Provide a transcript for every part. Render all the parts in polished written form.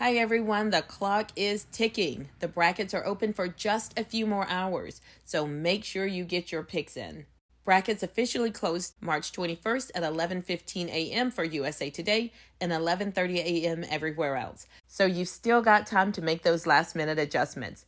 Hi everyone, the clock is ticking. The brackets are open for just a few more hours, so make sure you get your picks in. Brackets officially closed March 21st at 11:15 a.m. for USA Today and 11:30 a.m. everywhere else. So you've still got time to make those last-minute adjustments.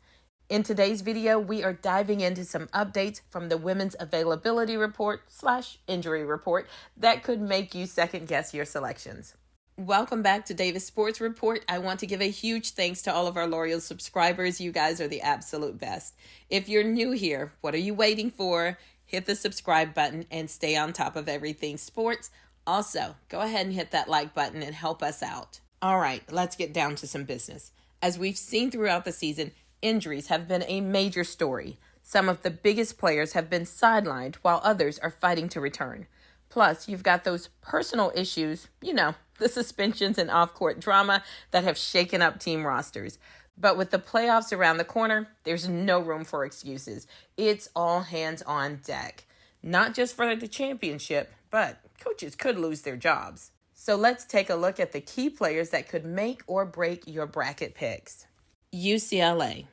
In today's video, we are diving into some updates from the Women's Availability Report / Injury Report that could make you second-guess your selections. Welcome back to Davis Sports Report. I want to give a huge thanks to all of our loyal subscribers. You guys are the absolute best. If you're new here, what are you waiting for? Hit the subscribe button and stay on top of everything sports. Also, go ahead and hit that like button and help us out. All right, let's get down to some business. As we've seen throughout the season, injuries have been a major story. Some of the biggest players have been sidelined while others are fighting to return. Plus, you've got those personal issues, the suspensions and off-court drama that have shaken up team rosters. But with the playoffs around the corner, there's no room for excuses. It's all hands on deck. Not just for the championship, but coaches could lose their jobs. So let's take a look at the key players that could make or break your bracket picks. UCLA.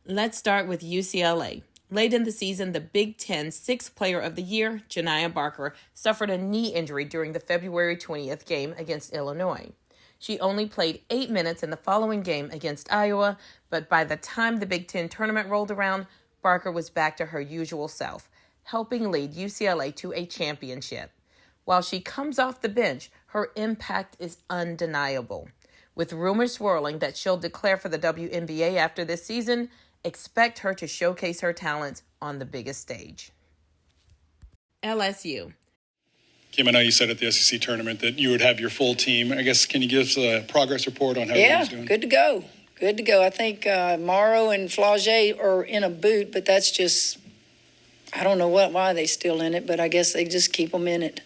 Let's start with UCLA. Late in the season, the Big Ten Sixth Player of the Year, Janiah Barker, suffered a knee injury during the February 20th game against Illinois. She only played 8 minutes in the following game against Iowa, but by the time the Big Ten tournament rolled around, Barker was back to her usual self, helping lead UCLA to a championship. While she comes off the bench, her impact is undeniable. With rumors swirling that she'll declare for the WNBA after this season, expect her to showcase her talents on the biggest stage. LSU. Kim, I know you said at the SEC tournament that you would have your full team. I guess, can you give us a progress report on how everyone's doing? Yeah, good to go. Good to go. I think Morrow and Flau'jae are in a boot, but that's just, I don't know why they're still in it, but I guess they just keep them in it.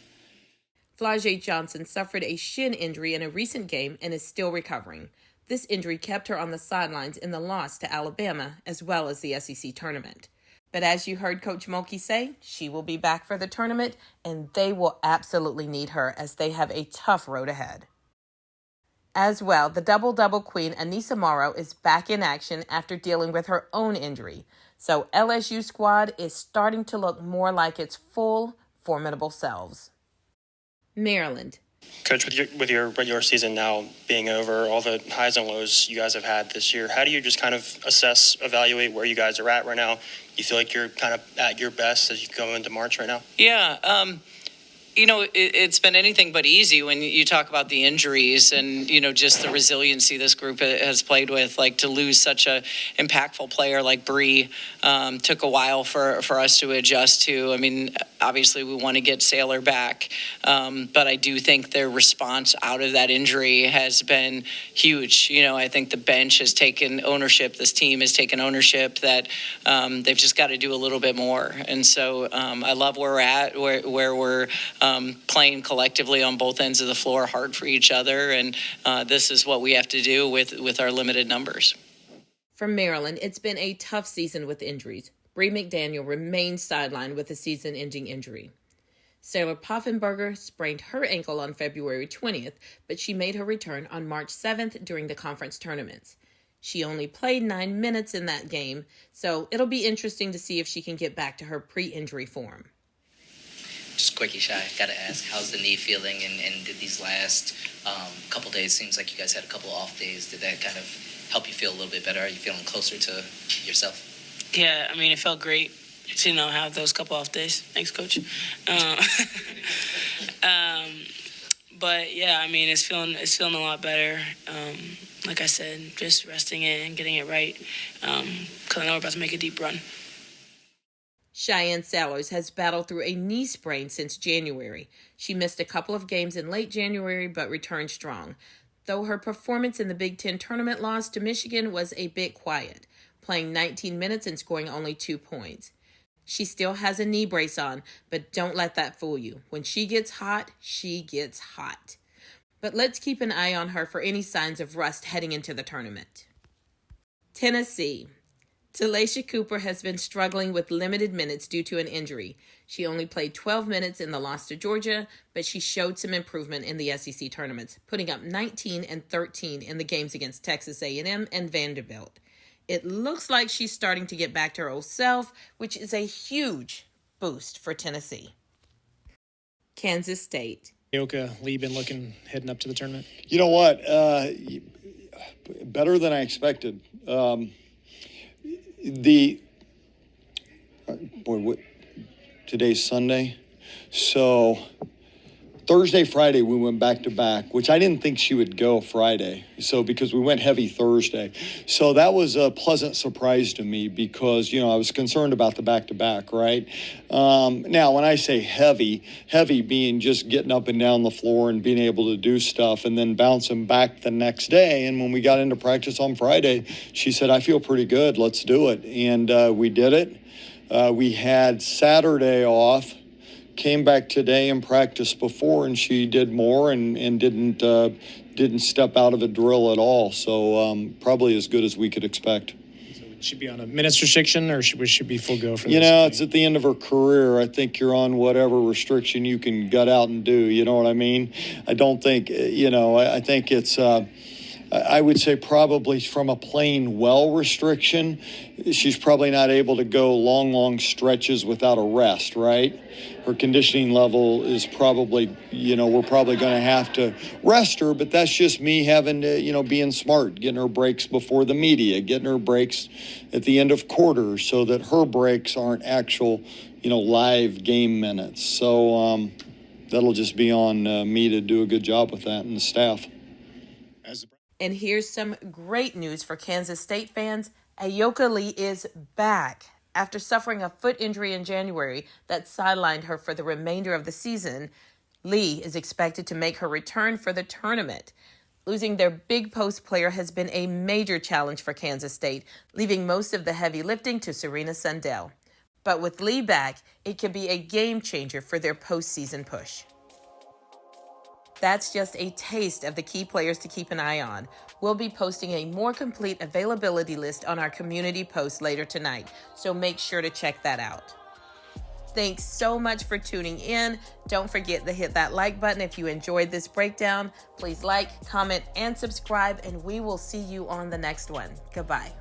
Flau'jae Johnson suffered a shin injury in a recent game and is still recovering. This injury kept her on the sidelines in the loss to Alabama, as well as the SEC tournament. But as you heard Coach Mulkey say, she will be back for the tournament, and they will absolutely need her as they have a tough road ahead. As well, the double-double queen Anissa Morrow is back in action after dealing with her own injury. So LSU squad is starting to look more like its full, formidable selves. Maryland. Coach, with your regular season now being over, all the highs and lows you guys have had this year, how do you just kind of evaluate where you guys are at right now? You feel like you're kind of at your best as you go into March right now? Yeah, it's been anything but easy when you talk about the injuries and, just the resiliency this group has played with. Like, to lose such a impactful player like Bree took a while for us to adjust to. I mean, obviously we want to get Saylor back, but I do think their response out of that injury has been huge. I think the bench has taken ownership. This team has taken ownership that they've just got to do a little bit more. And so I love where we're at, where we're playing collectively on both ends of the floor, hard for each other, and this is what we have to do with our limited numbers. For Maryland, it's been a tough season with injuries. Bree McDaniel remains sidelined with a season-ending injury. Saylor Poffenberger sprained her ankle on February 20th, but she made her return on March 7th during the conference tournaments. She only played 9 minutes in that game, so it'll be interesting to see if she can get back to her pre-injury form. Just quickie, Shy, gotta ask, how's the knee feeling? And did these last couple days, seems like you guys had a couple off days, did that kind of help you feel a little bit better? Are you feeling closer to yourself? Yeah, I mean, it felt great to have those couple off days. Thanks, Coach. But yeah, I mean, it's feeling a lot better. Like I said, just resting it and getting it right. Because I know we're about to make a deep run. Shyanne Sellars has battled through a knee sprain since January. She missed a couple of games in late January, but returned strong. Though her performance in the Big Ten tournament loss to Michigan was a bit quiet, playing 19 minutes and scoring only 2 points. She still has a knee brace on, but don't let that fool you. When she gets hot, she gets hot. But let's keep an eye on her for any signs of rust heading into the tournament. Tennessee. Talaysia Cooper has been struggling with limited minutes due to an injury. She only played 12 minutes in the loss to Georgia, but she showed some improvement in the SEC tournaments, putting up 19 and 13 in the games against Texas A&M and Vanderbilt. It looks like she's starting to get back to her old self, which is a huge boost for Tennessee. Kansas State. Ayoka Lee been looking heading up to the tournament? You know what? Better than I expected. Today's Sunday, so Thursday, Friday, we went back to back, which I didn't think she would go Friday. So because we went heavy Thursday. So that was a pleasant surprise to me because, I was concerned about the back to back, right? Now, when I say heavy being just getting up and down the floor and being able to do stuff and then bouncing back the next day. And when we got into practice on Friday, she said, I feel pretty good. Let's do it. And we did it. We had Saturday off. Came back today and practiced before, and she did more and didn't step out of a drill at all. So probably as good as we could expect. So would she be on a minutes restriction, or would she be full go for this? It's at the end of her career. I think you're on whatever restriction you can gut out and do. You know what I mean? I don't think, I think it's, I would say probably from a playing well restriction, she's probably not able to go long stretches without a rest, right? Her conditioning level is probably, we're probably going to have to rest her, but that's just me having to, being smart, getting her breaks before the media, getting her breaks at the end of quarters so that her breaks aren't actual, live game minutes. So that'll just be on me to do a good job with that and the staff. And here's some great news for Kansas State fans. Ayoka Lee is back. After suffering a foot injury in January that sidelined her for the remainder of the season, Lee is expected to make her return for the tournament. Losing their big post player has been a major challenge for Kansas State, leaving most of the heavy lifting to Serena Sundell. But with Lee back, it could be a game changer for their postseason push. That's just a taste of the key players to keep an eye on. We'll be posting a more complete availability list on our community post later tonight, so make sure to check that out. Thanks so much for tuning in. Don't forget to hit that like button if you enjoyed this breakdown. Please like, comment, and subscribe, and we will see you on the next one. Goodbye.